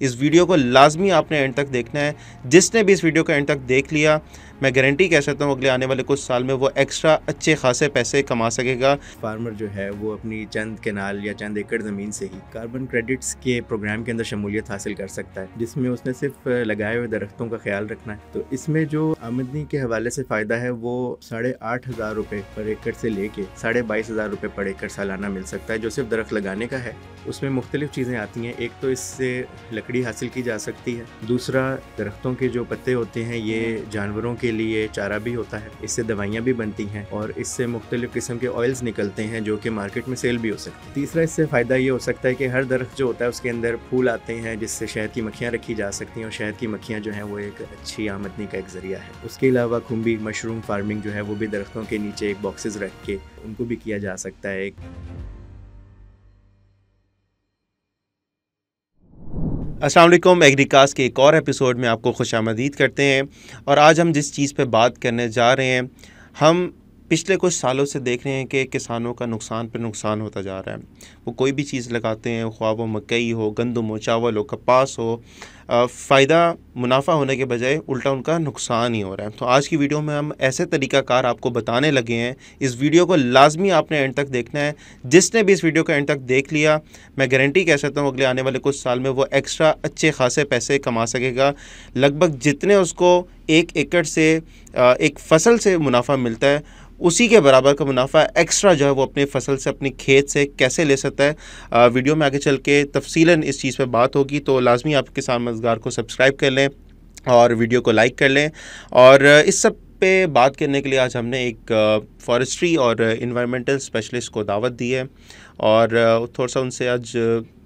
इस वीडियो को लाजमी आपने एंड तक देखना है। जिसने भी इस वीडियो को एंड तक देख लिया, मैं गारंटी कह सकता हूँ अगले आने वाले कुछ साल में वो एक्स्ट्रा अच्छे खासे पैसे कमा सकेगा। फार्मर जो है वो अपनी चंद केनाल या चंद एकड़ ज़मीन से ही कार्बन क्रेडिट्स के प्रोग्राम के अंदर शमूलियत हासिल कर सकता है, जिसमें उसने सिर्फ लगाए हुए दरख्तों का ख्याल रखना है। तो इसमें जो आमदनी के हवाले से फ़ायदा है वो 8,500 रुपये पर एकड़ से लेके 22,500 रुपये पर एकड़ सालाना मिल सकता है, जो सिर्फ दरख्त लगाने का है। उसमें मुख्तलिफ चीज़ें आती हैं। एक तो इससे लकड़ी हासिल की जा सकती है, दूसरा दरख्तों के जो पत्ते होते हैं ये जानवरों के लिए चारा भी होता है, इससे दवाइयाँ भी बनती हैं और इससे मुख्तलिफ किस्म के ऑयल्स निकलते हैं जो कि मार्केट में सेल भी हो सकते हैं। तीसरा इससे फ़ायदा ये हो सकता है कि हर दरख्त जो होता है उसके अंदर फूल आते हैं जिससे शहद की मक्खियाँ रखी जा सकती हैं और शहद की मक्खियाँ जो हैं वो एक अच्छी आमदनी का एक ज़रिया है। उसके अलावा खुम्बी मशरूम फार्मिंग जो है वो भी दरख्तों के नीचे एक बॉक्सेस रख के उनको भी किया जा सकता है। अस्सलाम वालेकुम, एग्रीकास्ट के एक और एपिसोड में आपको खुशामदीद करते हैं। और आज हम जिस चीज़ पे बात करने जा रहे हैं, हम पिछले कुछ सालों से देख रहे हैं कि किसानों का नुकसान पे नुकसान होता जा रहा है। वो कोई भी चीज़ लगाते हैं, ख्वाह वो मकई हो, गंदम हो, चावल हो, कपास हो, फ़ायदा मुनाफा होने के बजाय उल्टा उनका नुकसान ही हो रहा है। तो आज की वीडियो में हम ऐसे तरीक़ाकार आपको बताने लगे हैं। इस वीडियो को लाजमी आपने एंड तक देखना है। जिसने भी इस वीडियो को एंड तक देख लिया, मैं गारंटी कह सकता हूँ अगले आने वाले कुछ साल में वो एक्स्ट्रा अच्छे खासे पैसे कमा सकेगा। लगभग जितने उसको एक एकड़ से एक फ़सल से मुनाफा मिलता है, उसी के बराबर का मुनाफा एक्स्ट्रा जो है वो अपनी फ़सल से, अपनी खेत से कैसे ले सकता है। वीडियो में आगे चल के तफसीलन इस चीज़ पे बात होगी। तो लाजमी आप किसान मज़गार को सब्सक्राइब कर लें और वीडियो को लाइक कर लें। और इस सब पे बात करने के लिए आज हमने एक फॉरेस्ट्री और इन्वायरमेंटल स्पेशलिस्ट को दावत दी है और थोड़ा सा उनसे आज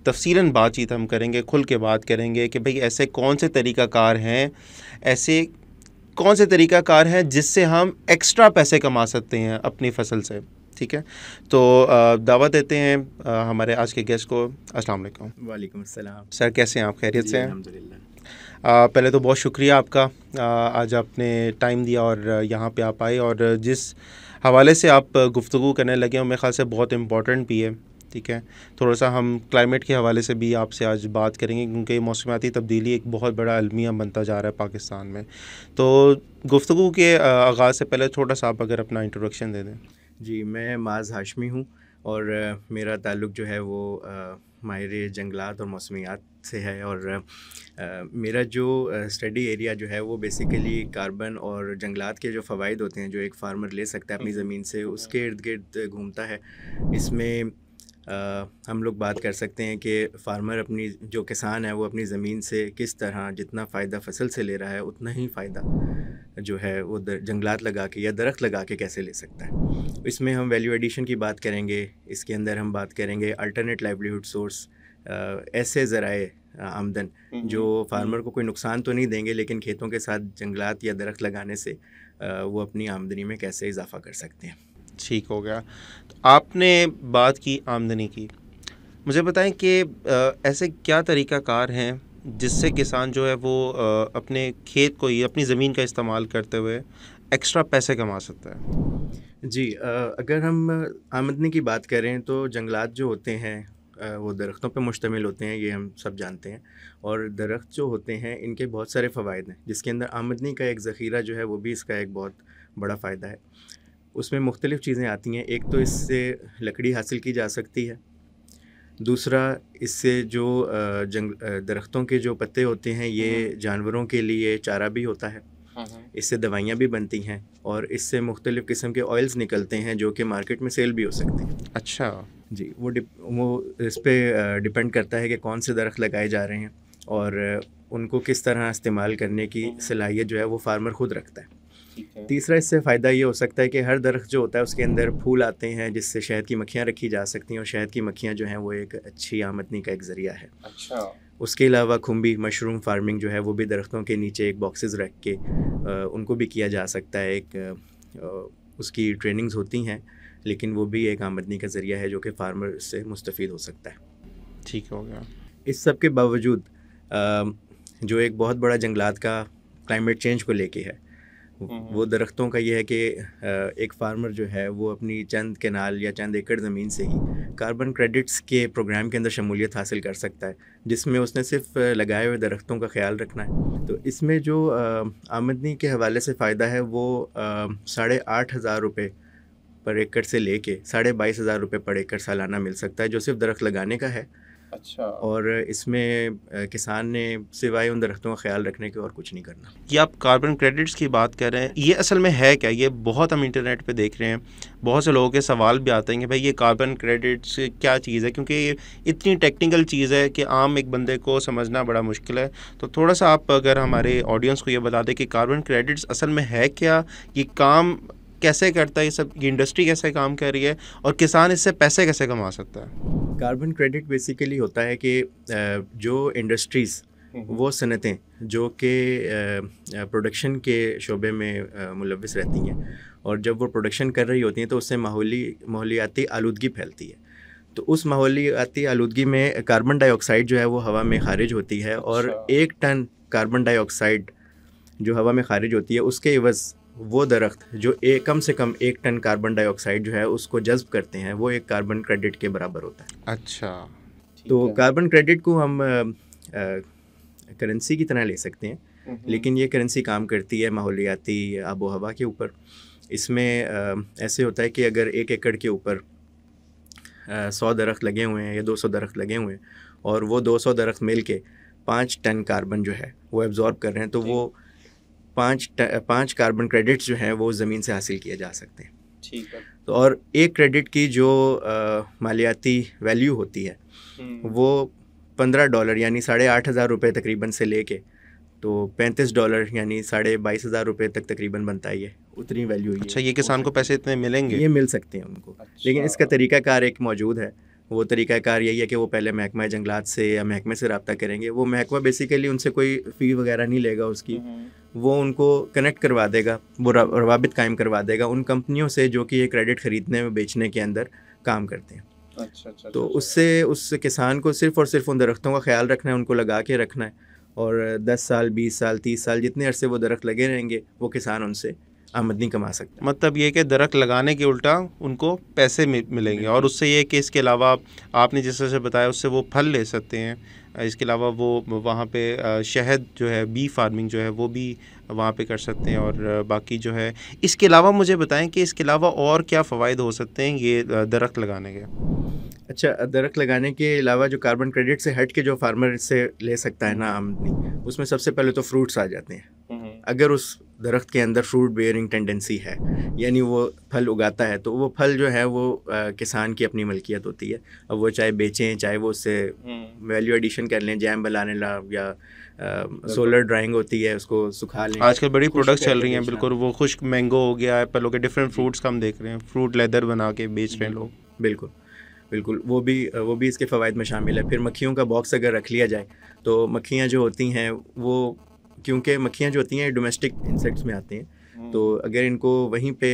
तफसीलन बातचीत हम करेंगे, खुल के बात करेंगे कि भाई ऐसे कौन से तरीक़ाकार हैं, ऐसे कौन से तरीक़ाकार हैं जिससे हम एक्स्ट्रा पैसे कमा सकते हैं अपनी फ़सल से। ठीक है, तो दावत देते हैं हमारे आज के गेस्ट को। अस्सलाम वालेकुम। वालेकुम अस्सलाम। सर, कैसे हैं आप? खैरियत से हैं? अल्हम्दुलिल्लाह। पहले तो बहुत शुक्रिया आपका, आज आपने टाइम दिया और यहाँ पे आप आए और जिस हवाले से आप गुफ्तगू करने लगे हैं मेरे ख़्याल से बहुत इम्पोर्टेंट भी है। ठीक है, थोड़ा सा हम क्लाइमेट के हवाले से भी आपसे आज बात करेंगे क्योंकि मौसमियाती तब्दीली एक बहुत बड़ा अलमिया बनता जा रहा है पाकिस्तान में। तो गुफ्तगू के आगाज़ से पहले थोड़ा सा आप अगर अपना इंट्रोडक्शन दे दें। जी, मैं माज़ हाशमी हूँ और मेरा ताल्लुक़ जो है वो माहिर जंगलात और मौसमियात से है और मेरा जो स्टडी एरिया जो है वो बेसिकली कार्बन और जंगलात के जो फ़वाइद होते हैं जो एक फार्मर ले सकता है अपनी ज़मीन से, उसके इर्द गिर्द घूमता है। इसमें हम लोग बात कर सकते हैं कि फार्मर अपनी जो किसान है वो अपनी ज़मीन से किस तरह जितना फ़ायदा फ़सल से ले रहा है उतना ही फ़ायदा जो है वो जंगलात लगा के या दरख्त लगा के कैसे ले सकता है। इसमें हम वैल्यू एडिशन की बात करेंगे। इसके अंदर हम बात करेंगे अल्टरनेट लाइवलीहुड सोर्स, ऐसे ज़राए आमदन जो फार्मर को कोई नुकसान तो नहीं देंगे लेकिन खेतों के साथ जंगलात या दरख्त लगाने से वो अपनी आमदनी में कैसे इजाफ़ा कर सकते हैं। ठीक हो गया। तो आपने बात की आमदनी की, मुझे बताएं कि ऐसे क्या तरीक़ाकार हैं जिससे किसान जो है वो अपने खेत को ही, अपनी ज़मीन का इस्तेमाल करते हुए एक्स्ट्रा पैसे कमा सकता है। जी, अगर हम आमदनी की बात करें तो जंगलात जो होते हैं वो दरख्तों पर मुश्तमिल होते हैं, ये हम सब जानते हैं। और दरख्त जो होते हैं इनके बहुत सारे फ़वाइद हैं, जिसके अंदर आमदनी का एक ज़ख़ीरा जो है वो भी इसका एक बहुत बड़ा फ़ायदा है। उसमें मुख्तलिफ़ चीज़ें आती हैं। एक तो इससे लकड़ी हासिल की जा सकती है, दूसरा इससे जो दरख्तों के जो पत्ते होते हैं ये जानवरों के लिए चारा भी होता है, इससे दवाइयाँ भी बनती हैं और इससे मुख्तलिफ़ किस्म के ऑयल्स निकलते हैं जो कि मार्केट में सेल भी हो सकते हैं। अच्छा जी, वो इस पे डिपेंड करता है कि कौन से दरख्त लगाए जा रहे हैं और उनको किस तरह इस्तेमाल करने की सलाहियत जो है वो फार्मर ख़ुद रखता है। तीसरा इससे फ़ायदा ये हो सकता है कि हर दरख्त जो होता है उसके अंदर फूल आते हैं जिससे शहद की मक्खियाँ रखी जा सकती हैं और शहद की मक्खियाँ जो हैं वो एक अच्छी आमदनी का एक ज़रिया है। अच्छा। उसके अलावा खुम्बी मशरूम फार्मिंग जो है वो भी दरख्तों के नीचे एक बॉक्सेस रख के उनको भी किया जा सकता है। उसकी ट्रेनिंग्स होती हैं लेकिन वो भी एक आमदनी का ज़रिया है जो कि फार्मर से मुस्तफ़ीद हो सकता है। ठीक हो गया। इस सब के बावजूद जो एक बहुत बड़ा जंगलात का क्लाइमेट चेंज को लेके है, वो दरख्तों का ये है कि एक फार्मर जो है वो अपनी चंद केनाल या चंद एकड़ ज़मीन से ही कार्बन क्रेडिट्स के प्रोग्राम के अंदर शमूलियत हासिल कर सकता है, जिसमें उसने सिर्फ लगाए हुए दरख्तों का ख्याल रखना है। तो इसमें जो आमदनी के हवाले से फ़ायदा है वो 8,500 रुपये पर एकड़ से लेके 22,500 रुपये पर एकड़ सालाना मिल सकता है, जो सिर्फ दरख्त लगाने का है। अच्छा। और इसमें किसान ने सिवाय उन दरख्तों का ख्याल रखने के और कुछ नहीं करना। ये आप कार्बन क्रेडिट्स की बात कर रहे हैं, ये असल में है क्या? ये बहुत हम इंटरनेट पे देख रहे हैं, बहुत से लोगों के सवाल भी आते हैं कि भाई ये कार्बन क्रेडिट्स क्या चीज़ है, क्योंकि ये इतनी टेक्निकल चीज़ है कि आम एक बंदे को समझना बड़ा मुश्किल है। तो थोड़ा सा आप अगर हमारे ऑडियंस को ये बता दें कि कार्बन क्रेडिट्स असल में है क्या, ये काम कैसे करता है, ये सब, ये इंडस्ट्री कैसे काम कर रही है और किसान इससे पैसे कैसे कमा सकता है? कार्बन क्रेडिट बेसिकली होता है कि जो इंडस्ट्रीज़, वो सनतें जो कि प्रोडक्शन के शोबे में मुलव्वस रहती हैं, और जब वो प्रोडक्शन कर रही होती हैं तो उससे माहौलियाती आलूदगी फैलती है। तो उस माहौलियाती आलूदगी में कार्बन डाइऑक्साइड जो है वो हवा में खारिज होती है, और 1 टन कार्बन डाइऑक्साइड जो हवा में खारिज होती है उसके एवज़ वो दरख्त जो कम से कम 1 टन कार्बन डाइऑक्साइड जो है उसको जज्ब करते हैं, वो एक कार्बन क्रेडिट के बराबर होता है। अच्छा। तो कार्बन क्रेडिट को हम करेंसी की तरह ले सकते हैं, लेकिन ये करेंसी काम करती है माहौलियाती आबो हवा के ऊपर। इसमें ऐसे होता है कि अगर 1 एकड़ के ऊपर 100 दरख्त लगे हुए हैं या 200 दरख्त लगे हुए हैं, और वो 200 दरख्त मिल के 5 टन कार्बन जो है वो एब्जॉर्ब कर रहे हैं, तो वो 5 कार्बन क्रेडिट्स जो हैं वो ज़मीन से हासिल किए जा सकते हैं। ठीक है। तो और एक क्रेडिट की जो मालियाती वैल्यू होती है वो $15 यानी 8,500 रुपये तकरीबन से लेके तो $35 यानी 22,500 रुपये तक तकरीबन बनता है। ये उतनी वैल्यू। अच्छा, ये किसान को पैसे इतने मिलेंगे? ये मिल सकते हैं उनको। अच्छा। लेकिन इसका तरीक़ाकार एक मौजूद है। वो तरीक़ाकार यही है कि वो पहले महकमा जंगलात से या महकमे से रब्ता करेंगे। वो महकमा बेसिकली उनसे कोई फ़ी वगैरह नहीं लेगा उसकी, वो उनको कनेक्ट करवा देगा, वो रवाबित कायम करवा देगा उन कंपनियों से जो कि ये क्रेडिट ख़रीदने में बेचने के अंदर काम करते हैं। अच्छा। तो उससे उस किसान को सिर्फ़ और सिर्फ उन दरख्तों का ख्याल रखना है, उनको लगा के रखना है, और 10 साल 20 साल 30 साल जितने अरसे वो दरख्त लगे रहेंगे वो किसान उनसे आमदनी कमा सकता है। मतलब ये कि दरख्त लगाने के उल्टा उनको पैसे मिलेंगे, और उससे ये कि इसके अलावा आपने जिस तरह से बताया उससे वो फल ले सकते हैं। इसके अलावा वो वहाँ पे शहद जो है, बी फार्मिंग जो है वो भी वहाँ पे कर सकते हैं, और बाकी जो है इसके अलावा मुझे बताएं कि इसके अलावा और क्या फ़वाइद हो सकते हैं ये दरख्त लगाने के? अच्छा, दरख्त लगाने के अलावा जो कार्बन क्रेडिट से हट के जो फार्मर इससे ले सकता है ना आमदनी, उसमें सबसे पहले तो फ्रूट्स आ जाते हैं। अगर उस दरख्त के अंदर फ्रूट बेयरिंग टेंडेंसी है, यानी वो फल उगाता है, तो वो फल जो है वो किसान की अपनी मलकियत होती है। अब वो चाहे बेचें, चाहे वो उससे वैल्यू एडिशन कर लें, जैम बनाने ला, या सोलर ड्राइंग होती है, उसको सुखा लें। आजकल बड़ी प्रोडक्ट्स चल रही हैं, बिल्कुल। वो खुश्क मैंगो हो गया, एप्पल हो गया, डिफरेंट फ्रूट्स का हम देख रहे हैं, फ्रूट लेदर बना के बेच रहे हैं लोग। बिल्कुल बिल्कुल, वो भी इसके फ़वाइद में शामिल है। फिर मक्खियों का बॉक्स अगर रख लिया जाए, तो मक्खियाँ जो होती हैं वो, क्योंकि मक्खियाँ जो होती हैं डोमेस्टिक इंसेक्ट्स में आती हैं, तो अगर इनको वहीं पे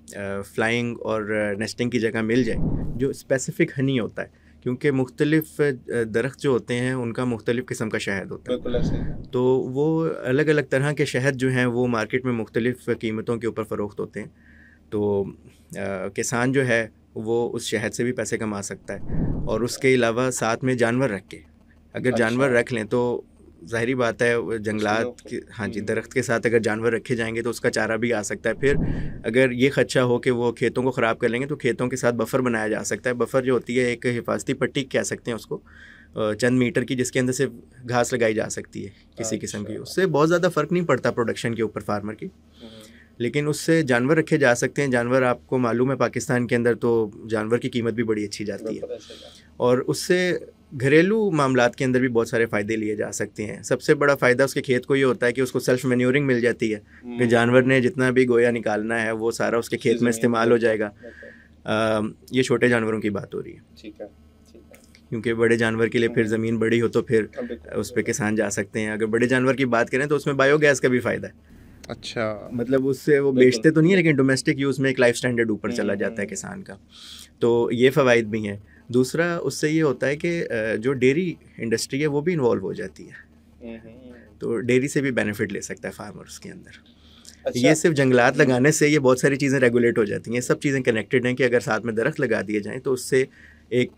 फ्लाइंग और नेस्टिंग की जगह मिल जाए, जो स्पेसिफ़िक हनी होता है, क्योंकि मुख्तलिफ़ दरख्त जो होते हैं उनका मुख्तलिफ़ किस्म का शहद होता है। बिल्कुल ऐसे। तो वो अलग अलग तरह के शहद जो हैं वो मार्केट में मुख्तलिफ़ कीमतों के ऊपर फ़रोख्त होते हैं। तो किसान जो है वो उस शहद से भी पैसे कमा सकता है, और उसके अलावा साथ में जानवर रख के, अगर जानवर रख लें तो ज़ाहिरी बात है जंगलात के, हाँ जी, दरख्त के साथ अगर जानवर रखे जाएंगे तो उसका चारा भी आ सकता है। फिर अगर ये खदशा हो कि वो खेतों को ख़राब कर लेंगे, तो खेतों के साथ बफर बनाया जा सकता है। बफर जो होती है एक हिफाजती पट्टी कह सकते हैं उसको, चंद मीटर की, जिसके अंदर से घास लगाई जा सकती है किसी किस्म की। उससे बहुत ज़्यादा फ़र्क नहीं पड़ता प्रोडक्शन के ऊपर फार्मर की, लेकिन उससे जानवर रखे जा सकते हैं। जानवर, आपको मालूम है पाकिस्तान के अंदर तो जानवर की कीमत भी बड़ी अच्छी जाती है, और उससे घरेलू मामलात के अंदर भी बहुत सारे फ़ायदे लिए जा सकते हैं। सबसे बड़ा फ़ायदा उसके खेत को ये होता है कि उसको सेल्फ मैन्योरिंग मिल जाती है, कि जानवर ने जितना भी गोया निकालना है वो सारा उसके खेत में इस्तेमाल हो जाएगा। ये छोटे जानवरों की बात हो रही है, ठीक है, क्योंकि बड़े जानवर के लिए फिर ज़मीन बड़ी हो तो फिर उस पर किसान जा सकते हैं। अगर बड़े जानवर की बात करें तो उसमें बायोगैस का भी फ़ायदा है। अच्छा, मतलब उससे वो बेचते तो नहीं है, लेकिन डोमेस्टिक यूज़ में एक लाइफ स्टैंडर्ड ऊपर चला जाता है किसान का, तो ये फ़वाइद भी हैं। दूसरा उससे ये होता है कि जो डेयरी इंडस्ट्री है वो भी इन्वॉल्व हो जाती है, तो डेयरी से भी बेनिफिट ले सकता है फार्मर उसके अंदर। ये सिर्फ जंगलात लगाने से ये बहुत सारी चीज़ें रेगुलेट हो जाती हैं। ये सब चीज़ें कनेक्टेड हैं कि अगर साथ में दरख्त लगा दिए जाएँ तो उससे एक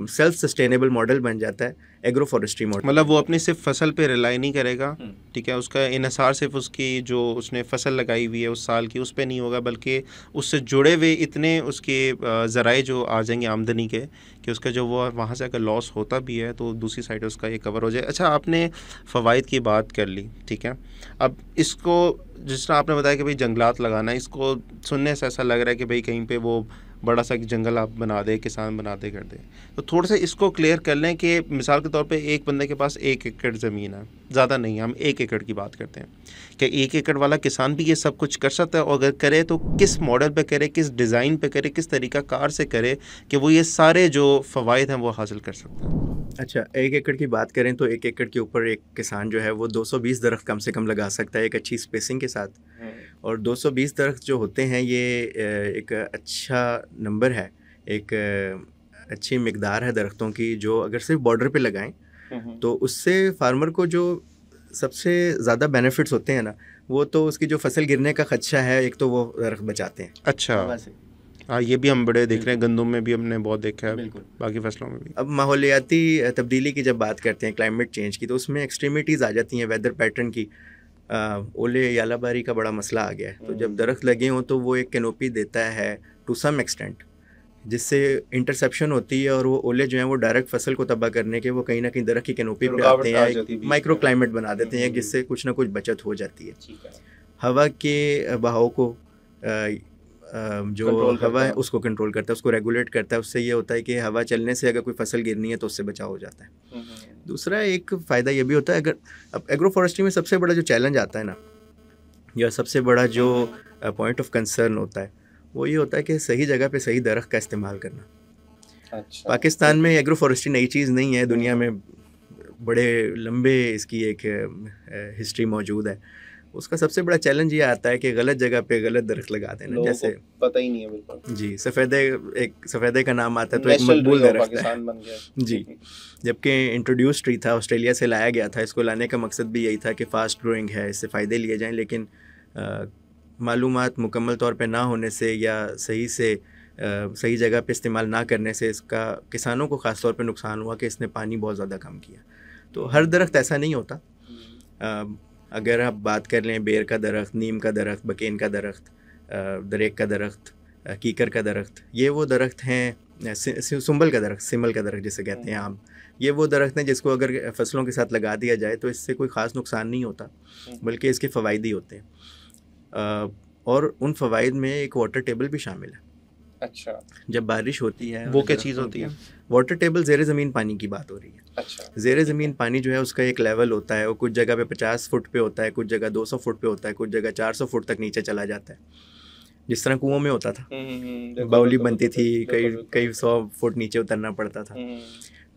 सेल्फ सस्टेनेबल मॉडल बन जाता है, एग्रो फॉरेस्ट्री मॉडल। मतलब वो अपनी सिर्फ फसल पे रिलाई नहीं करेगा, ठीक है, उसका इन्हिसार सिर्फ उसकी जो उसने फसल लगाई हुई है उस साल की उस पे नहीं होगा, बल्कि उससे जुड़े हुए इतने उसके ज़राए जो आ जाएंगे आमदनी के कि उसका जो वो वहाँ से अगर लॉस होता भी है तो दूसरी साइड उसका ये कवर हो जाए। अच्छा, आपने फ़वाइद की बात कर ली, ठीक है। अब इसको जिस तरह आपने बताया कि भाई जंगलात लगाना, इसको सुनने से ऐसा लग रहा है कि भाई कहीं पे वो बड़ा सा जंगल आप बना दे, किसान बना दे, कर दे। तो थोड़ा सा इसको क्लियर कर लें कि मिसाल के तौर पे एक बंदे के पास 1 एकड़ ज़मीन है, ज़्यादा नहीं, हम 1 एकड़ की बात करते हैं, कि 1 एकड़ वाला किसान भी ये सब कुछ कर सकता है, और अगर करे तो किस मॉडल पे करे, किस डिज़ाइन पे करे, किस तरीका कार से करे कि वो ये सारे जो फ़वाइद हैं वो हासिल कर सकता है। अच्छा, 1 एकड़ की बात करें तो 1 एकड़ के ऊपर एक किसान जो है वो 220 दरख्त कम से कम लगा सकता है एक अच्छी स्पेसिंग के साथ। और 220 दरख्त जो होते हैं ये एक अच्छा नंबर है, एक अच्छी मिकदार है दरख्तों की, जो अगर सिर्फ बॉर्डर पे लगाएं तो उससे फार्मर को जो सबसे ज़्यादा बेनिफिट्स होते हैं ना, वो तो उसकी जो फसल गिरने का खदशा है, एक तो वो दरख्त बचाते हैं। अच्छा, हाँ, ये भी हम बड़े देख रहे हैं, गंदम में भी हमने बहुत देखा है, बाकी फसलों में भी। अब माहौलियाती तब्दीली की जब बात करते हैं, क्लाइमेट चेंज की, तो उसमें एक्सट्रीमिटीज़ आ जाती हैं वेदर पैटर्न की। ओले यालाबारी का बड़ा मसला आ गया है। तो जब दरख्त लगे हों तो वो एक कैनोपी देता है टू सम एक्सटेंट, जिससे इंटरसेप्शन होती है, और वो ओले जो हैं वो डायरेक्ट फसल को तबाह करने के वो कहीं ना कहीं दरख्त की कैनोपी पे आते हैं, माइक्रो क्लाइमेट बना देते हैं, जिससे कुछ ना कुछ बचत हो जाती है। हवा के बहाव को जो हवा है उसको कंट्रोल करता है, उसको रेगुलेट करता है। उससे ये होता है कि हवा चलने से अगर कोई फसल गिरनी है तो उससे बचाव हो जाता है। दूसरा एक फ़ायदा ये भी होता है, अगर अब एग्रो फॉरेस्ट्री में सबसे बड़ा जो चैलेंज आता है ना, या सबसे बड़ा जो पॉइंट ऑफ कंसर्न होता है, वो ये होता है कि सही जगह पे सही दरख्त का इस्तेमाल करना। अच्छा। पाकिस्तान में एग्रो फॉरेस्ट्री नई चीज़ नहीं है, दुनिया में बड़े लंबे इसकी एक हिस्ट्री मौजूद है। उसका सबसे बड़ा चैलेंज ये आता है कि गलत जगह पे गलत दरख्त लगा देना। जैसे पता ही नहीं है बिल्कुल जी, सफ़ेदे का नाम आता है तो एक मकबूल दरख्त है जी, जबकि इंट्रोड्यूस ट्री था, ऑस्ट्रेलिया से लाया गया था। इसको लाने का मकसद भी यही था कि फ़ास्ट ग्रोइंग है, इससे फ़ायदे लिए जाएं, लेकिन मालूमात मुकम्मल तौर पे ना होने से या सही जगह पे इस्तेमाल ना करने से इसका किसानों को ख़ास तौर पे नुकसान हुआ कि इसने पानी बहुत ज़्यादा कम किया। तो हर दरख्त ऐसा नहीं होता। अगर आप बात कर लें बेर का दरख्त, नीम का दरख्त, बकेन का दरख्त, दरेक का दरख्त, कीकर का दरख्त, ये वो दरख्त हैं, सुंबल का दरख्त, सिमल का दरख्त जिसे कहते हैं आम, ये वो दरख्त हैं जिसको अगर फसलों के साथ लगा दिया जाए तो इससे कोई ख़ास नुकसान नहीं होता, बल्कि इसके फ़वाइद ही होते हैं। और उन फ़वाइद में एक वाटर टेबल भी शामिल है। अच्छा, जब बारिश होती है, वो क्या चीज़ होती है? वाटर टेबल ज़ेरे ज़मीन पानी की बात हो रही है। अच्छा, ज़ेरे ज़मीन पानी जो है उसका एक लेवल होता है, वो कुछ जगह पे 50 फुट पे होता है, कुछ जगह 200 फुट पे होता है, कुछ जगह 400 फुट तक नीचे चला जाता है, जिस तरह कुओं में होता था। बाउली बनती थी, कई 100 फुट नीचे उतरना पड़ता था।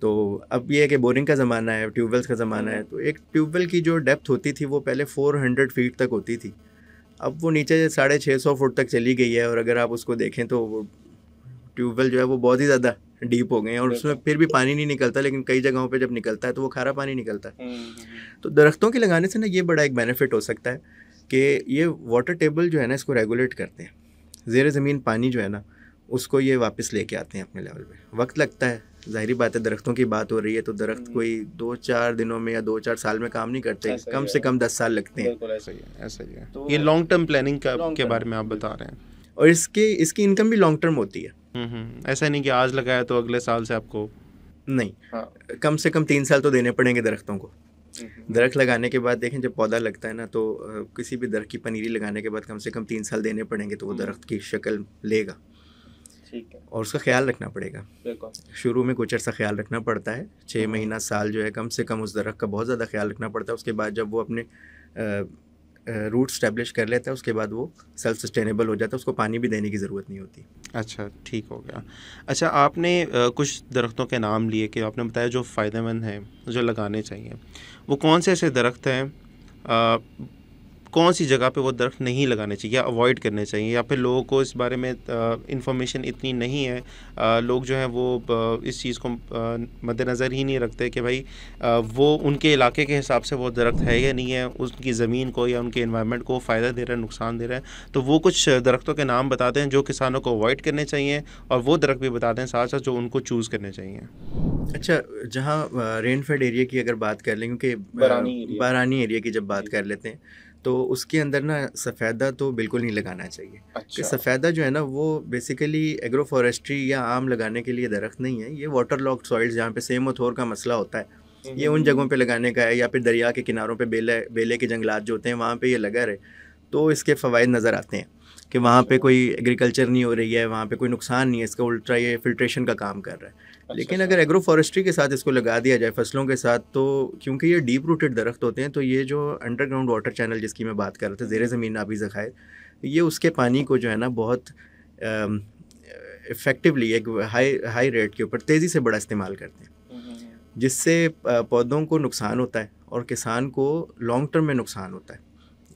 तो अब ये है कि बोरिंग का ज़माना है, ट्यूबवेल्स का ज़माना है, तो एक ट्यूबवेल की जो डेप्थ होती थी वो पहले 400 फीट तक होती थी, अब वो नीचे 650 फुट तक चली गई है। और अगर आप उसको देखें तो वो ट्यूबवेल जो है वो बहुत ही ज़्यादा डीप हो गए हैं, और उसमें फिर भी पानी नहीं निकलता, लेकिन कई जगहों पे जब निकलता है तो वो खारा पानी निकलता है। तो दरख्तों के लगाने से ना ये बड़ा एक बेनिफिट हो सकता है कि ये वाटर टेबल जो है ना इसको रेगुलेट करते हैं। ज़ेरे ज़मीन पानी जो है ना उसको ये वापस लेके आते हैं अपने लेवल पे। वक्त लगता है, ज़ाहिरी बात है, दरख्तों की बात हो रही है तो दरख्त कोई 2-4 दिनों में या 2-4 साल में काम नहीं करते, कम से कम 10 साल लगते हैं। ऐसा ही है। तो ये लॉन्ग टर्म प्लानिंग के बारे में आप बता रहे हैं, और इसकी इनकम भी लॉन्ग टर्म होती है। ऐसा नहीं कि आज लगाया तो अगले साल से आपको नहीं, कम से कम 3 साल तो देने पड़ेंगे दरख्तों को। दरख्त लगाने के बाद देखें जब पौधा लगता है ना, तो किसी भी दरख्त की पनीरी लगाने के बाद कम से कम 3 साल देने पड़ेंगे तो वो दरख्त की शक्ल लेगा। ठीक है, और उसका ख्याल रखना पड़ेगा। शुरू में कुछ अर्सा ख्याल रखना पड़ता है, 6 महीना साल जो है कम से कम उस दरख्त का बहुत ज़्यादा ख्याल रखना पड़ता है। उसके बाद जब वो अपने रूट स्टैब्लिश कर लेता है उसके बाद वो सेल्फ सस्टेनेबल हो जाता है, उसको पानी भी देने की ज़रूरत नहीं होती। अच्छा, ठीक हो गया। अच्छा, आपने कुछ दरख्तों के नाम लिए कि आपने बताया जो फ़ायदेमंद हैं, जो लगाने चाहिए, वो कौन से ऐसे दरख्त हैं कौन सी जगह पे वो दरख्त नहीं लगाने चाहिए या अवॉइड करने चाहिए, या फिर लोगों को इस बारे में इंफॉर्मेशन इतनी नहीं है, लोग जो हैं वो इस चीज़ को मद्देनज़र ही नहीं रखते कि भाई वो उनके इलाके के हिसाब से वो दरख्त है या नहीं है, उनकी ज़मीन को या उनके इन्वायरमेंट को फ़ायदा दे रहा है, नुकसान दे रहा है। तो वो कुछ दरख्तों के नाम बताते हैं जो किसानों को अवॉइड करने चाहिए, और वो दरख्त भी बताते हैं साथ साथ जो उनको चूज़ करने चाहिए। अच्छा, जहाँ रेन फेड एरिया की अगर बात कर लें, क्योंकि बारानी एरिया की जब बात कर लेते हैं तो उसके अंदर ना सफ़ेदा तो बिल्कुल नहीं लगाना चाहिए। कि सफ़ेदा जो है ना वो बेसिकली एग्रो फॉरेस्ट्री या आम लगाने के लिए दरख्त नहीं है। ये वाटर लॉक्ड सॉइल्स जहाँ पे सेम और थोर का मसला होता है, ये उन जगहों पे लगाने का है, या फिर दरिया के किनारों पे बेले के जंगलात जो होते हैं वहाँ पे ये लगा रहे, तो इसके फ़वाइद नज़र आते हैं कि वहाँ पे कोई एग्रीकल्चर नहीं हो रही है, वहाँ पे कोई नुकसान नहीं है, इसका उल्टा ये फिल्ट्रेशन का काम कर रहा है। लेकिन अगर एग्रो फॉरेस्ट्री के साथ इसको लगा दिया जाए फसलों के साथ, तो क्योंकि ये डीप रूटेड दरख्त होते हैं, तो ये जो अंडरग्राउंड वाटर चैनल जिसकी मैं बात कर रहा था, ज़ेरे ज़मीन आबी ज़खायर, ये उसके पानी को जो है ना बहुत इफ़ेक्टिवली एक हाई रेट के ऊपर तेज़ी से बड़ा इस्तेमाल करते हैं, जिससे पौधों को नुकसान होता है और किसान को लॉन्ग टर्म में नुकसान होता है।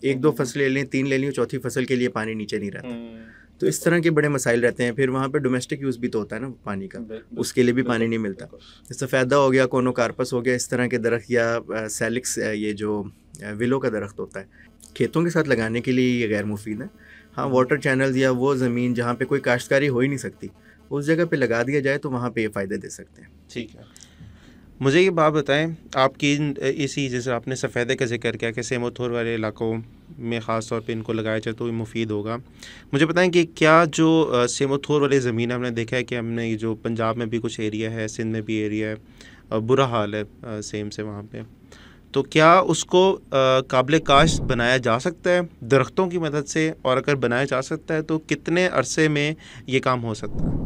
एक दो फसल ले लें, 3 ले लें, चौथी फसल के लिए पानी नीचे नहीं रहता। तो इस तरह के बड़े मसाइल रहते हैं। फिर वहाँ पे डोमेस्टिक यूज़ भी तो होता है ना पानी का, उसके लिए भी पानी नहीं मिलता। सफ़ेदा हो गया, कोनोकार्पस हो गया, इस तरह के दरख्त, या सैलिक्स, ये जो विलो का दरख्त होता है, खेतों के साथ लगाने के लिए ये गैर मुफीद है। हाँ, वाटर चैनल्स या वो ज़मीन जहाँ पे कोई काश्तकारी हो ही नहीं सकती, उस जगह पे लगा दिया जाए तो वहाँ पे ये फ़ायदे दे सकते हैं। ठीक है, मुझे ये बात बताएं, आपकी इसी जैसे आपने सफ़ेदे का जिक्र किया कि सेमोथोर वाले इलाकों में ख़ास तौर पे इनको लगाया जाए तो ये मुफीद होगा। मुझे बताएं कि क्या जो सेमोथोर वाली ज़मीन हमने देखा है कि हमने ये जो पंजाब में भी कुछ एरिया है, सिंध में भी एरिया है, बुरा हाल है सेम से वहाँ पे, तो क्या उसको काबिल काश्त बनाया जा सकता है दरख्तों की मदद से, और अगर बनाया जा सकता है तो कितने अरसे में ये काम हो सकता है?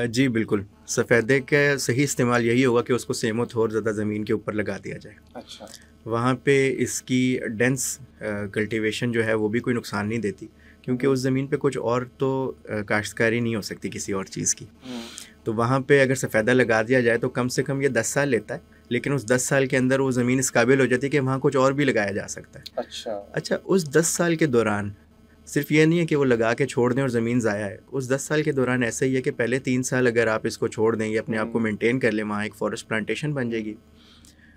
जी बिल्कुल, सफ़ेदे का सही इस्तेमाल यही होगा कि उसको सेमोथोर ज़्यादा ज़मीन के ऊपर लगा दिया जाए। अच्छा, वहाँ पे इसकी डेंस कल्टीवेशन जो है वो भी कोई नुकसान नहीं देती, क्योंकि उस ज़मीन पे कुछ और तो काश्तकारी नहीं हो सकती किसी और चीज़ की। तो वहाँ पे अगर सफ़ेदा लगा दिया जाए तो कम से कम ये 10 साल लेता है, लेकिन उस 10 साल के अंदर वो ज़मीन इस काबिल हो जाती है कि वहाँ कुछ और भी लगाया जा सकता है। अच्छा, उस 10 साल के दौरान सिर्फ ये नहीं है कि वो लगा के छोड़ दें और ज़मीन ज़ाया है। उस 10 साल के दौरान ऐसा ही है कि पहले 3 साल अगर आप इसको छोड़ देंगे, अपने आप को मेंटेन कर लें, वहाँ एक फॉरेस्ट प्लांटेशन बन जाएगी।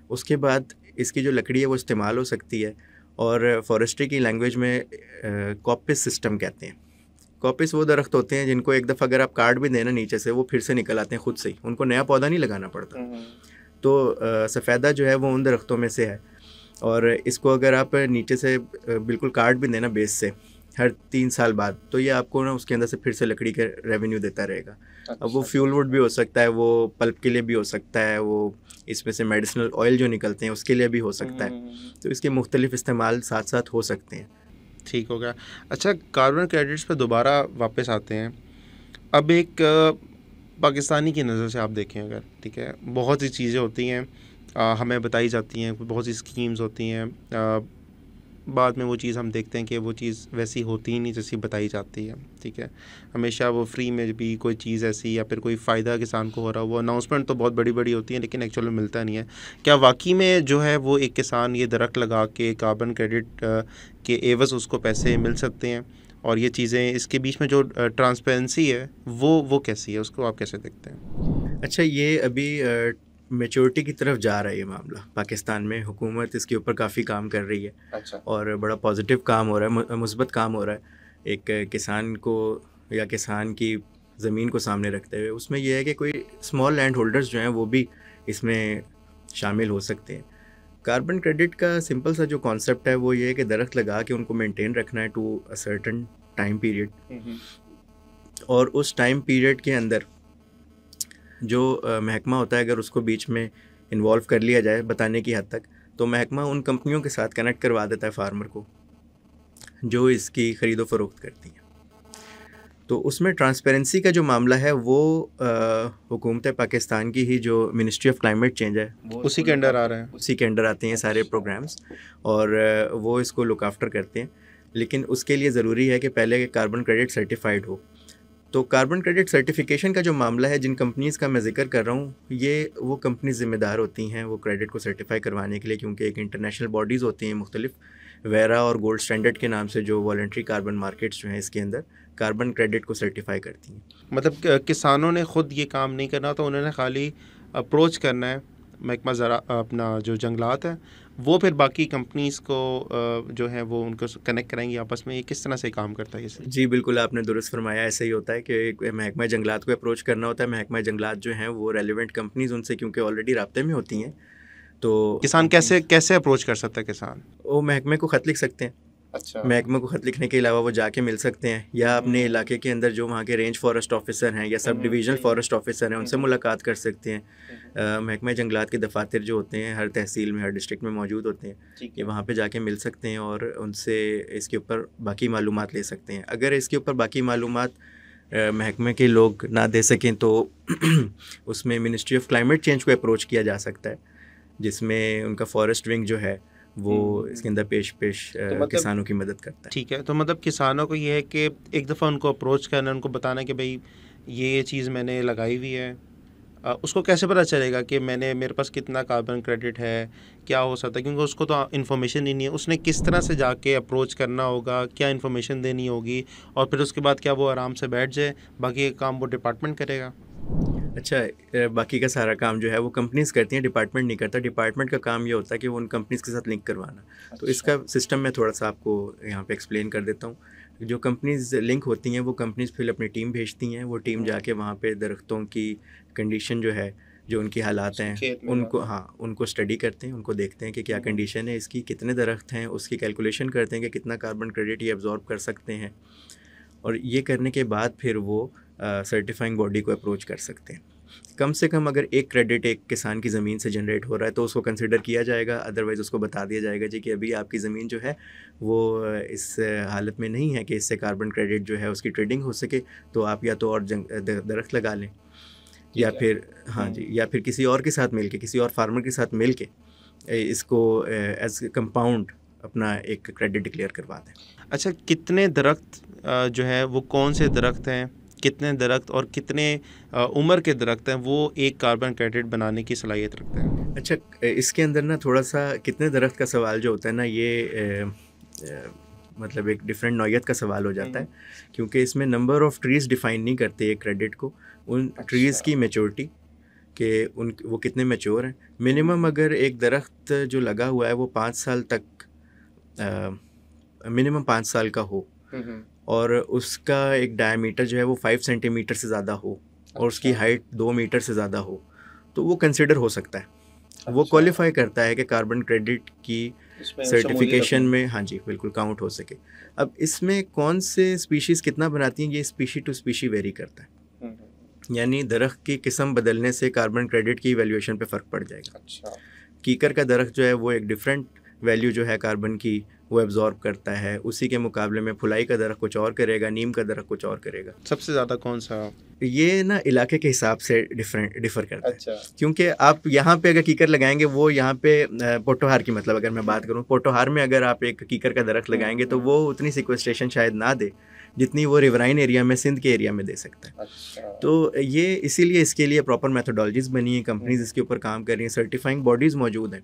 उसके बाद इसकी जो लकड़ी है वो इस्तेमाल हो सकती है, और फॉरेस्ट्री की लैंग्वेज में कॉपिस सिस्टम कहते हैं। कॉपिस वो दरख्त होते हैं जिनको एक दफ़ा अगर आप काट भी देना नीचे से, वो फिर से निकल आते हैं खुद से ही, उनको नया पौधा नहीं लगाना पड़ता। तो सफ़ेदा जो है वो उन दरख्तों में से है, और इसको अगर आप नीचे से बिल्कुल काट भी देना बेस से हर 3 साल बाद, तो ये आपको ना उसके अंदर से फिर से लकड़ी का रेवेन्यू देता रहेगा। अब वो फ्यूल वुड भी हो सकता है, वो पल्प के लिए भी हो सकता है, वो इसमें से मेडिसिनल ऑयल जो निकलते हैं उसके लिए भी हो सकता है। तो इसके मुख्तलिफ इस्तेमाल साथ साथ हो सकते हैं। ठीक हो गया। अच्छा, कार्बन क्रेडिट्स पे दोबारा वापस आते हैं। अब एक पाकिस्तानी की नज़र से आप देखें अगर, ठीक है, बहुत सी चीज़ें होती हैं हमें बताई जाती हैं, बहुत सी स्कीम्स होती हैं, बाद में वो चीज़ हम देखते हैं कि वो चीज़ वैसी होती ही नहीं जैसी बताई जाती है। ठीक है, हमेशा वो फ्री में भी कोई चीज़ ऐसी या फिर कोई फ़ायदा किसान को हो रहा, वो अनाउंसमेंट तो बहुत बड़ी बड़ी होती है लेकिन एक्चुअल में मिलता नहीं है। क्या वाकई में जो है वो एक किसान ये दरख्त लगा के कार्बन क्रेडिट के एवज़ उसको पैसे मिल सकते हैं, और ये चीज़ें इसके बीच में जो ट्रांसपेरेंसी है वो कैसी है, उसको आप कैसे देखते हैं? अच्छा, ये अभी मैच्योरिटी की तरफ जा रहा है ये मामला पाकिस्तान में। हुकूमत इसके ऊपर काफ़ी काम कर रही है। अच्छा, और बड़ा पॉजिटिव काम हो रहा है, मुस्बत काम हो रहा है एक किसान को या किसान की ज़मीन को सामने रखते हुए। उसमें यह है कि कोई स्मॉल लैंड होल्डर्स जो हैं वो भी इसमें शामिल हो सकते हैं। कार्बन क्रेडिट का सिंपल सा जो कॉन्सेप्ट है वो ये है कि दरख्त लगा के उनको मेंटेन रखना है to a certain time period, और उस टाइम पीरियड के अंदर जो महकमा होता है अगर उसको बीच में इन्वॉल्व कर लिया जाए बताने की हद तक, तो महकमा उन कंपनियों के साथ कनेक्ट करवा देता है फार्मर को जो इसकी ख़रीदो फरोख्त करती हैं। तो उसमें ट्रांसपेरेंसी का जो मामला है वो हुकूमत पाकिस्तान की ही जो मिनिस्ट्री ऑफ क्लाइमेट चेंज है उसी के अंडर आ रहे हैं, उसी के अंडर आते हैं सारे प्रोग्राम्स, और वो इसको लुक आफ्टर करते हैं। लेकिन उसके लिए ज़रूरी है कि पहले कार्बन क्रेडिट सर्टिफाइड हो। तो कार्बन क्रेडिट सर्टिफिकेशन का जो मामला है, जिन कंपनीज़ का मैं जिक्र कर रहा हूँ, ये वो कंपनीज ज़िम्मेदार होती हैं वो क्रेडिट को सर्टिफाई करवाने के लिए, क्योंकि एक इंटरनेशनल बॉडीज़ होती हैं मुख्तलिफ वेरा और गोल्ड स्टैंडर्ड के नाम से जो वॉलंटरी कार्बन मार्केट्स जो हैं इसके अंदर कार्बन क्रेडिट को सर्टिफाई करती हैं। मतलब किसानों ने खुद ये काम नहीं करना, तो उन्होंने खाली अप्रोच करना है महकमा ज़रा अपना जो जंगलात है, वो फिर बाकी कंपनीज़ को जो है वो उनको कनेक्ट कराएंगी आपस में। ये किस तरह से काम करता है ये? जी बिल्कुल, आपने दुरुस्त फरमाया। ऐसे ही होता है कि महकमा जंगलात को अप्रोच करना होता है। महकमा जंगलात जो हैं वो रेलिवेंट कंपनीज़ उनसे क्योंकि ऑलरेडी राब्ते में होती हैं, तो किसान कैसे कैसे अप्रोच कर सकता है किसान? वो महकमे को ख़त लिख सकते हैं। अच्छा। महकमे को ख़त लिखने के अलावा वो जाके मिल सकते हैं, या अपने इलाके के अंदर जो वहाँ के रेंज फॉरेस्ट ऑफिसर हैं या सब डिविजनल फॉरेस्ट ऑफिसर हैं उनसे मुलाकात कर सकते हैं। महकमा जंगलात के दफातर जो होते हैं हर तहसील में, हर डिस्ट्रिक्ट में मौजूद होते हैं, कि वहाँ पे जाके मिल सकते हैं और उनसे इसके ऊपर बाकी मालूमात ले सकते हैं। अगर इसके ऊपर बाकी मालूमात महकमे के लोग ना दे सकें तो उसमें मिनिस्ट्री ऑफ क्लाइमेट चेंज को अप्रोच किया जा सकता है, जिसमें उनका फॉरेस्ट विंग जो है वो इसके अंदर पेश तो मतलब किसानों की मदद करता है। ठीक है, तो मतलब किसानों को ये है कि एक दफ़ा उनको अप्रोच करना, उनको बताना कि भाई ये चीज़ मैंने लगाई हुई है। उसको कैसे पता चलेगा कि मेरे पास कितना कार्बन क्रेडिट है, क्या हो सकता है, क्योंकि उसको तो इन्फॉर्मेशन ही नहीं है। उसने किस तरह से जाके अप्रोच करना होगा, क्या इन्फॉर्मेशन देनी होगी, और फिर उसके बाद क्या वो आराम से बैठ जाए, बाकी काम वो डिपार्टमेंट करेगा? अच्छा, बाकी का सारा काम जो है वो कंपनीज करती हैं, डिपार्टमेंट नहीं करता। डिपार्टमेंट का काम ये होता है कि वो उन कंपनीज के साथ लिंक करवाना। तो इसका सिस्टम मैं थोड़ा सा आपको यहाँ पे एक्सप्लेन कर देता हूँ। जो कंपनीज लिंक होती हैं वो कंपनीज फिर अपनी टीम भेजती हैं, वो टीम जाके वहाँ पे दरख्तों की कंडीशन जो है, जो उनकी हालात हैं उनको, हाँ, उनको स्टडी करते हैं, उनको देखते हैं कि क्या कंडीशन है इसकी, कितने दरख्त हैं, उसकी कैलकुलेशन करते हैं कि कितना कार्बन क्रेडिट ये एब्जॉर्ब कर सकते हैं, और ये करने के बाद फिर वो सर्टिफाइंग बॉडी को अप्रोच कर सकते हैं। कम से कम अगर एक क्रेडिट एक किसान की ज़मीन से जनरेट हो रहा है तो उसको कंसिडर किया जाएगा, अदरवाइज़ उसको बता दिया जाएगा जी कि अभी आपकी ज़मीन जो है वो इस हालत में नहीं है कि इससे कार्बन क्रेडिट जो है उसकी ट्रेडिंग हो सके, तो आप या तो और दरख्त लगा लें, या फिर हाँ जी, या फिर किसी और के साथ मिल के, किसी और फार्मर के साथ मिल के इसको एज कंपाउंड अपना एक क्रेडिट डिक्लेयर करवा दें। अच्छा, कितने दरख्त जो है वो कौन से दरख्त हैं, कितने दरख्त और कितने उम्र के दरख्त हैं वो एक कार्बन क्रेडिट बनाने की सलाहियत रखते हैं? अच्छा, इसके अंदर ना थोड़ा सा कितने दरख्त का सवाल जो होता है ना, ये मतलब एक डिफरेंट नौयत का सवाल हो जाता है, क्योंकि इसमें नंबर ऑफ़ ट्रीज़ डिफ़ाइन नहीं करते एक क्रेडिट को, उन ट्रीज़ की मैच्योरिटी कि वो कितने मैच्योर हैं। मिनिमम अगर एक दरख्त जो लगा हुआ है वो 5 साल तक, मिनिमम 5 साल का हो, और उसका एक डायमीटर जो है वो 5 सेंटीमीटर से ज़्यादा हो, और उसकी हाइट 2 मीटर से ज़्यादा हो, तो वो कंसिडर हो सकता है। वो क्वालिफाई करता है कि कार्बन क्रेडिट की सर्टिफिकेशन में, हाँ जी, बिल्कुल काउंट हो सके। अब इसमें कौन से स्पीशीज़ कितना बनाती हैं ये स्पीशी टू स्पीशी वेरी करता है, यानी दरख्त की किस्म बदलने से कार्बन क्रेडिट की वैल्यूएशन पे फ़र्क पड़ जाएगा। अच्छा। कीकर का दरख्त जो है वो एक डिफरेंट वैल्यू जो है कार्बन की वो एब्जॉर्ब करता है, उसी के मुकाबले में फुलाई का दरख्त कुछ और करेगा, नीम का दरख्त कुछ और करेगा। सबसे ज़्यादा कौन सा? ये ना इलाके के हिसाब से डिफ़र करता है। अच्छा। क्योंकि आप यहाँ पे अगर कीकर लगाएंगे, वो यहाँ पे पोटोहार की, मतलब अगर मैं बात करूँ पोटोहार में अगर आप एक कीकर का दरख्त लगाएंगे तो वो उतनी सिक्वेस्ट्रेशन शायद ना दे जितनी वो रिवराइन एरिया में, सिंध के एरिया में दे सकता है। अच्छा। तो ये इसीलिए इसके लिए प्रॉपर मेथोडोलॉजीज़ बनी है, कंपनीज इसके ऊपर काम कर रही हैं, सर्टिफाइंग बॉडीज़ मौजूद हैं।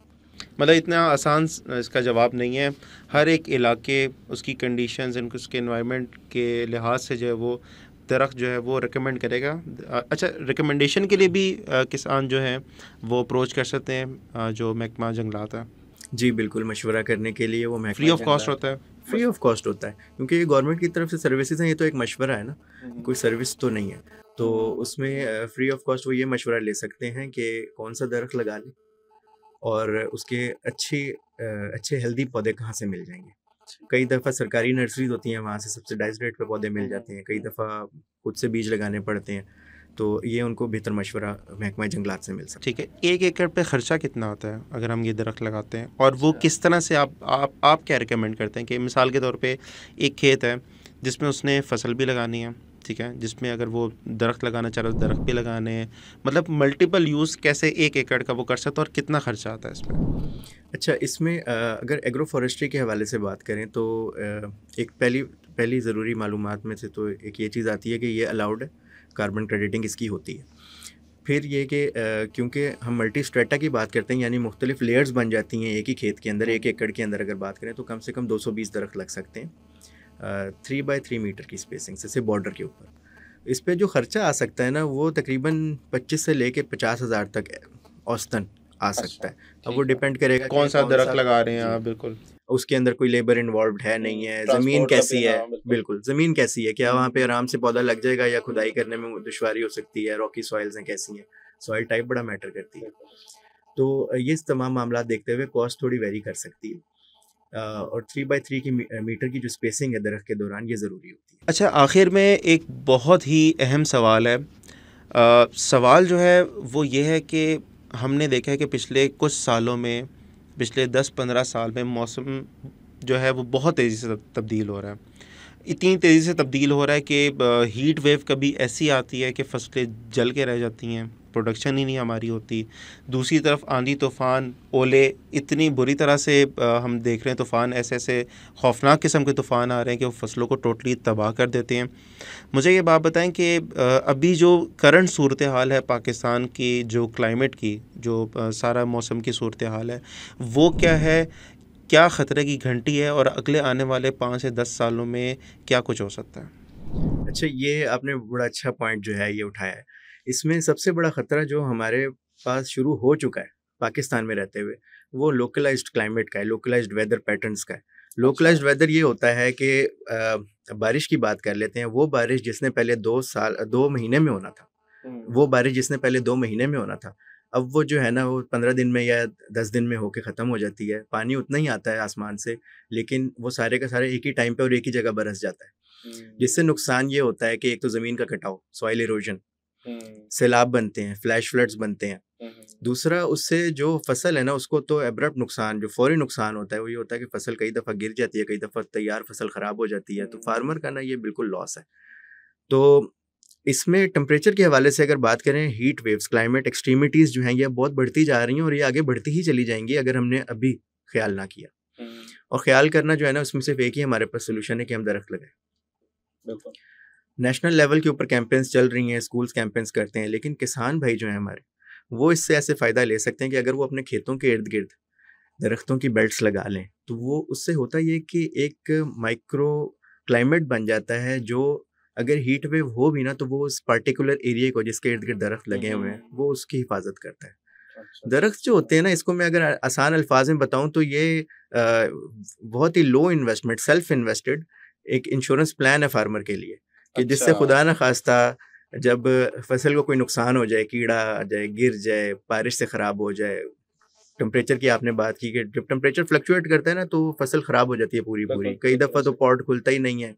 मतलब इतना आसान इसका जवाब नहीं है। हर एक इलाके, उसकी कंडीशंस, उसके एनवायरनमेंट के लिहाज से जो है वो दरख्त जो है वो रिकमेंड करेगा। अच्छा, रिकमेंडेशन के लिए भी किसान जो है वो अप्रोच कर सकते हैं जो महकमा जंगलात है? जी बिल्कुल, मशवरा करने के लिए वो महकमा फ्री ऑफ कॉस्ट होता है? फ्री ऑफ कॉस्ट होता है, क्योंकि ये गवर्नमेंट की तरफ से सर्विसेज हैं, ये तो एक मशवरा है ना, कोई सर्विस तो नहीं है। तो उसमें फ्री ऑफ कॉस्ट वो ये मशवरा ले सकते हैं कि कौन सा दरख्त लगा लें और उसके अच्छे हेल्दी पौधे कहाँ से मिल जाएंगे। कई दफ़ा सरकारी नर्सरीज होती हैं, वहाँ से सब्सिडाइज रेट पे पौधे मिल जाते हैं, कई दफ़ा खुद से बीज लगाने पड़ते हैं, तो ये उनको बेहतर मशवरा महकमा जंगलात से मिल सकता है। ठीक है, 1 एकड़ पे ख़र्चा कितना होता है अगर हम ये दरख्त लगाते हैं, और वो किस तरह से आप क्या रिकमेंड करते हैं कि मिसाल के तौर पे एक खेत है जिसमें उसने फसल भी लगानी है, ठीक है, जिसमें अगर वो दरख्त लगाना चाह रहा है तो दरख्त भी लगाने हैं, मतलब मल्टीपल यूज़ कैसे 1 एकड़ का वो कर सकता है और कितना ख़र्चा आता है इसमें? अच्छा, इसमें अगर एग्रो फॉरेस्ट्री के हवाले से बात करें तो एक पहली ज़रूरी मालूमात में से तो एक ये चीज़ आती है कि ये अलाउड है, कार्बन क्रेडिटिंग इसकी होती है। फिर ये कि क्योंकि हम मल्टी स्ट्रेटा की बात करते हैं, यानी मुख्तलिफ लेयर्स बन जाती हैं एक ही खेत के अंदर, 1 एकड़ के अंदर अगर बात करें तो कम से कम 220 दरख्त लग सकते हैं 3 बाई 3 मीटर की स्पेसिंग से सिर्फ बॉर्डर के ऊपर। इस पे जो ख़र्चा आ सकता है ना, वो तकरीबन 25 से लेके 50,000 तक औसतन आ सकता है। अब वो डिपेंड करेगा कौन कि सा कौन दरख्त सा लगा रहे हैं जी, आप। बिल्कुल उसके अंदर कोई लेबर इन्वॉल्व है नहीं है, ज़मीन ट्रांसपोर्ट का कैसी भी, है, हाँ बिल्कुल। बिल्कुल ज़मीन कैसी है, क्या वहाँ पे आराम से पौधा लग जाएगा या खुदाई करने में दुश्वारी हो सकती है, रॉकी सॉइल्स हैं कैसी हैं, सॉइल टाइप बड़ा मैटर करती है। तो ये तमाम मामला देखते हुए कॉस्ट थोड़ी वेरी कर सकती है। और 3 बाई 3 की मीटर की जो स्पेसिंग है दरख्त के दौरान, ये ज़रूरी होती है। अच्छा, आखिर में एक बहुत ही अहम सवाल है। सवाल जो है वो ये है कि हमने देखा है कि पिछले कुछ सालों में, पिछले 10-15 साल में मौसम जो है वो बहुत तेज़ी से तब्दील हो रहा है। इतनी तेज़ी से तब्दील हो रहा है कि हीट वेव कभी ऐसी आती है कि फसलें जल के रह जाती हैं, प्रोडक्शन ही नहीं हमारी होती। दूसरी तरफ आंधी तूफ़ान, ओले इतनी बुरी तरह से हम देख रहे हैं, तूफ़ान ऐसे ऐसे खौफनाक किस्म के तूफ़ान आ रहे हैं कि वो फसलों को टोटली तबाह कर देते हैं। मुझे ये बात बताएं कि अभी जो करंट सूरत हाल है पाकिस्तान की, जो क्लाइमेट की, जो सारा मौसम की सूरत हाल है, वो क्या है? क्या ख़तरे की घंटी है और अगले आने वाले 5 से 10 सालों में क्या कुछ हो सकता है? अच्छा, ये आपने बड़ा अच्छा पॉइंट जो है ये उठाया है। इसमें सबसे बड़ा ख़तरा जो हमारे पास शुरू हो चुका है पाकिस्तान में रहते हुए, वो लोकलाइज्ड क्लाइमेट का है, लोकलाइज्ड वेदर पैटर्न्स का है। लोकलाइज्ड वेदर ये होता है कि बारिश की बात कर लेते हैं, वो बारिश जिसने पहले 2 महीने में होना था, वो बारिश जिसने पहले 2 महीने में होना था, अब वो जो है ना, वो 15 दिन में या 10 दिन में होके ख़त्म हो जाती है। पानी उतना ही आता है आसमान से, लेकिन वो सारे का सारे एक ही टाइम पे और एक ही जगह बरस जाता है। जिससे नुकसान ये होता है कि एक तो ज़मीन का कटाव, सॉइल इरोजन, सैलाब बनते हैं, फ्लैश फ्लड्स बनते हैं। दूसरा, उससे जो फसल है ना, उसको तो एब्रप्ट नुकसान, जो फौरी नुकसान होता है, वो ये होता है कि फसल कई दफ़ा गिर जाती है, कई दफ़ा तैयार फसल ख़राब हो जाती है, तो फार्मर का ना ये बिल्कुल लॉस है। तो इसमें टेम्परेचर के हवाले से अगर बात करें, हीट वेव्स, क्लाइमेट एक्सट्रीमिटीज़ जो हैं, ये बहुत बढ़ती जा रही हैं और ये आगे बढ़ती ही चली जाएँगी अगर हमने अभी ख़्याल ना किया। और ख़्याल करना जो है ना, उसमें सिर्फ़ एक ही हमारे पास सॉल्यूशन है कि हम दरख्त लगाएँ। बिल्कुल। नेशनल लेवल के ऊपर कैंपेन्स चल रही हैं, स्कूल्स कैंपेन्स करते हैं, लेकिन किसान भाई जो हैं हमारे, वो इससे ऐसे फ़ायदा ले सकते हैं कि अगर वो अपने खेतों के इर्द-गिर्द दरख्तों की बेल्ट्स लगा लें, तो वो उससे होता ये कि एक माइक्रो क्लाइमेट बन जाता है, जो अगर हीट वेव हो भी ना, तो वो उस पर्टिकुलर एरिया को जिसके इर्द-गिर्द दरख्त लगे हुए हैं, वो उसकी हिफाज़त करता है। दरख्त जो होते हैं ना, इसको मैं अगर आसान अल्फाज में बताऊँ तो ये बहुत ही लो इन्वेस्टमेंट, सेल्फ इन्वेस्टेड एक इंश्योरेंस प्लान है फार्मर के लिए, कि जिससे खुदा न खास्ता जब फसल को कोई नुकसान हो जाए, कीड़ा आ जाए, गिर जाए, बारिश से ख़राब हो जाए, टेम्परेचर की आपने बात की कि जब टेम्परेचर फ्लक्चुएट करता है ना, तो फसल ख़राब हो जाती है पूरी-पूरी। कई दफ़ा तो पॉट खुलता ही नहीं है।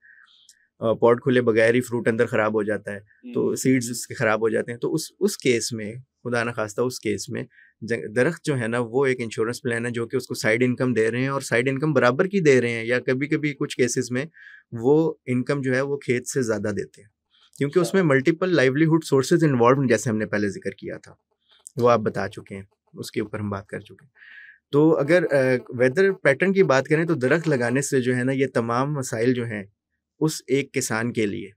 पॉट खुले बगैर ही फ्रूट अंदर ख़राब हो जाता है, तो सीड्स उसके ख़राब हो जाते हैं। तो उस केस में, खुदा न खास्ता उस केस में, दरख्त जो है ना, वो एक इंश्योरेंस प्लान है जो कि उसको साइड इनकम दे रहे हैं, और साइड इनकम बराबर की दे रहे हैं, या कभी-कभी कुछ केसेस में वो इनकम जो है वो खेत से ज़्यादा देते हैं। क्योंकि उसमें मल्टीपल लाइवलीहुड सोर्सेज़ इन्वॉल्व्ड, जैसे हमने पहले ज़िक्र किया था, वो आप बता चुके हैं, उसके ऊपर हम बात कर चुके हैं। तो अगर वेदर पैटर्न की बात करें, तो दरख्त लगाने से जो है ना, ये तमाम मसाइल जो हैं, उस एक किसान के लिए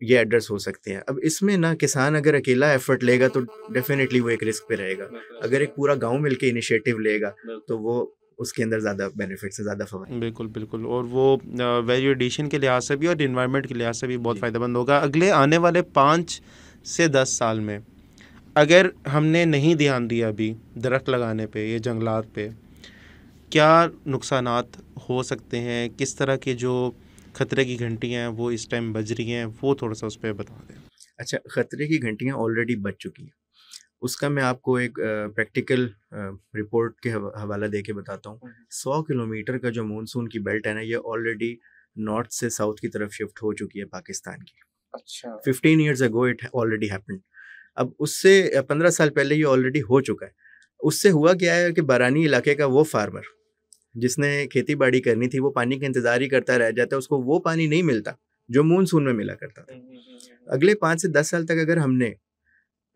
ये एड्रेस हो सकते हैं। अब इसमें ना, किसान अगर अकेला एफर्ट लेगा तो डेफिनेटली वो एक रिस्क पे रहेगा। अगर एक पूरा गाँव मिलके इनिशिएटिव लेगा, तो वो उसके अंदर ज़्यादा बेनिफिट्स है, ज़्यादा फ़वाइद। बिल्कुल, बिल्कुल। और वो वैल्यू एडिशन के लिहाज से भी और एनवायरनमेंट के लिहाज से भी बहुत जी। फ़ायदेमंद होगा। अगले आने वाले 5 से 10 साल में अगर हमने नहीं ध्यान दिया अभी दरख्त लगाने पे, ये जंगलात पे, क्या नुकसानात हो सकते हैं? किस तरह के जो खतरे की घंटियाँ हैं वो इस टाइम बज रही हैं, वो थोड़ा-सा उस पे बता दें। अच्छा, खतरे की घंटियाँ ऑलरेडी बज चुकी हैं। उसका मैं आपको एक प्रैक्टिकल रिपोर्ट के हवाला दे के बताता हूँ। 100 किलोमीटर का जो मानसून की बेल्ट है ना, ये ऑलरेडी नॉर्थ से साउथ की तरफ शिफ्ट हो चुकी है पाकिस्तान की। अच्छा। 15 years ago it already happened. अब उससे 15 साल पहले ये ऑलरेडी हो चुका है। उससे हुआ क्या है कि बारानी इलाके का वो फार्मर जिसने खेती-बाड़ी करनी थी, वो पानी का इंतज़ार ही करता रह जाता है, उसको वो पानी नहीं मिलता, जो मानसून में मिला करता था। अगले 5 से 10 साल तक अगर हमने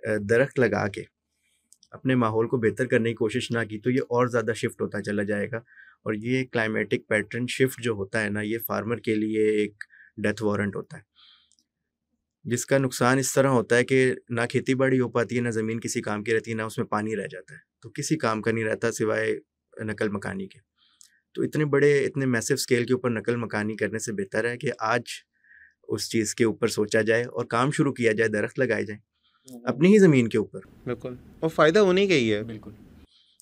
दरख्त लगा के अपने माहौल को बेहतर करने की कोशिश ना की, तो ये और ज़्यादा शिफ्ट होता चला जाएगा, और ये क्लाइमेटिक पैटर्न शिफ्ट जो होता है ना, ये फार्मर के लिए एक डेथ वारंट होता है। जिसका नुकसान इस तरह होता है कि ना खेती बाड़ी हो पाती है, ना ज़मीन किसी काम की रहती है, ना उसमें पानी रह जाता है, तो किसी काम का नहीं रहता सिवाय नकल मकानी के। तो इतने मैसिव स्केल के ऊपर नकल मकानी करने से बेहतर है कि आज उस चीज़ के ऊपर सोचा जाए और काम शुरू किया जाए, दरख्त लगाए जाएँ अपनी ही ज़मीन के ऊपर। बिल्कुल, और फ़ायदा उन्हीं का ही है, बिल्कुल,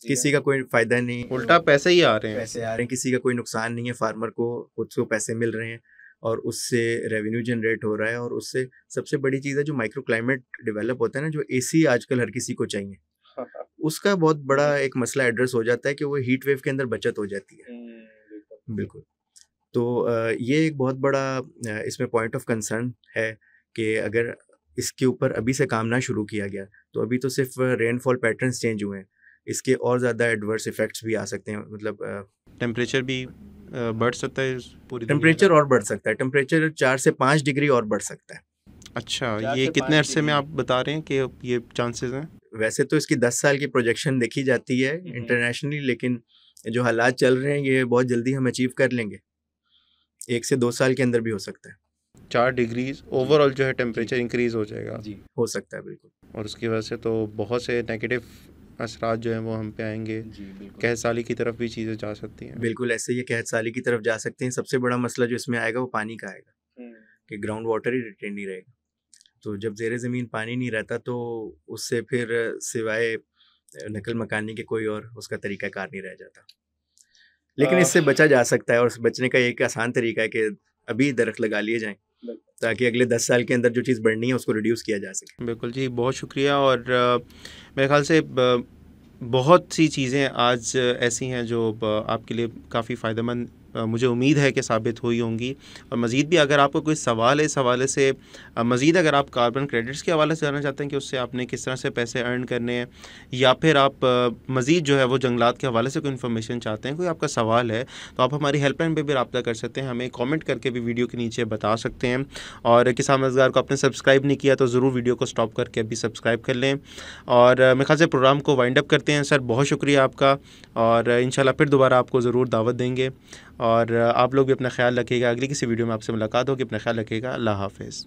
किसी का कोई फ़ायदा नहीं, उल्टा पैसे ही आ रहे हैं। पैसे आ रहे हैं, किसी का कोई नुकसान नहीं है, फार्मर को खुद को पैसे मिल रहे हैं और उससे रेवेन्यू जनरेट हो रहा है। और उससे सबसे बड़ी चीज़ है जो माइक्रो क्लाइमेट डेवलप होता है ना, जो एसी आजकल हर किसी को चाहिए, उसका बहुत बड़ा एक मसला एड्रेस हो जाता है कि वो हीट वेव के अंदर बचत हो जाती है। बिल्कुल। तो ये एक बहुत बड़ा इसमें पॉइंट ऑफ कंसर्न है कि अगर इसके ऊपर अभी से काम ना शुरू किया गया तो अभी तो सिर्फ रेनफॉल पैटर्न्स चेंज हुए हैं, इसके और ज़्यादा एडवर्स इफेक्ट्स भी आ सकते हैं। मतलब टेम्परेचर भी बढ़ सकता है पूरी टेम्परेचर और बढ़ सकता है, टेम्परेचर 4 से 5 डिग्री और बढ़ सकता है। अच्छा, ये कितने अरसे में आप बता रहे हैं कि ये चांसेस हैं? वैसे तो इसकी 10 साल की प्रोजेक्शन देखी जाती है इंटरनेशनली, लेकिन जो हालात चल रहे हैं ये बहुत जल्दी हम अचीव कर लेंगे, 1 से 2 साल के अंदर भी हो सकता है। 4 डिग्री ओवरऑल जो है टेम्परेचर इंक्रीज हो जाएगा जी, हो सकता है बिल्कुल। और उसकी वजह से तो बहुत से नेगेटिव असरात जो हैं वो हम पे आएंगे, कहत साली की तरफ भी चीज़ें जा सकती हैं। बिल्कुल ऐसे ही कहत साली की तरफ जा सकते हैं। सबसे बड़ा मसला जो इसमें आएगा वो पानी का आएगा कि ग्राउंड वाटर ही रिटेन नहीं रहेगा। तो जब ज़ेरे ज़मीन पानी नहीं रहता तो उससे फिर सिवाय नकल मकानी के कोई और उसका तरीक़ाकार नहीं रह जाता। लेकिन इससे बचा जा सकता है और बचने का एक आसान तरीका है कि अभी दरख्त लगा लिए जाएँ ताकि अगले 10 साल के अंदर जो चीज़ बढ़नी है उसको रिड्यूस किया जा सके। बिल्कुल जी, बहुत शुक्रिया। और मेरे ख़्याल से बहुत सी चीज़ें आज ऐसी हैं जो आपके लिए काफ़ी फ़ायदेमंद मुझे उम्मीद है कि साबित हुई होंगी। और मज़ीद भी अगर आपको कोई सवाल है, इस हवाले से मज़ीद अगर आप कार्बन क्रेडिट्स के हवाले से जानना चाहते हैं कि उससे आपने किस तरह से पैसे अर्न करने हैं, या फिर आप मज़ीद जो है वो जंगलात के हवाले से कोई इन्फॉर्मेशन चाहते हैं, कोई आपका सवाल है, तो आप हमारी हेल्पलाइन पर भी रब्ता कर सकते हैं, हमें कॉमेंट करके भी वीडियो के नीचे बता सकते हैं। और किसान मज़गार को आपने सब्सक्राइब नहीं किया तो ज़रूर वीडियो को स्टॉप करके अभी सब्सक्राइब कर लें। और मेरे ख्याल से प्रोग्राम को वाइंड अप करते हैं। सर, बहुत शुक्रिया आपका, और इंशाल्लाह फिर दोबारा आपको ज़रूर दावत देंगे। और आप लोग भी अपना ख्याल रखिएगा, अगली किसी वीडियो में आपसे मुलाकात होगी। अपना ख्याल रखिएगा। अल्लाह हाफ़िज़।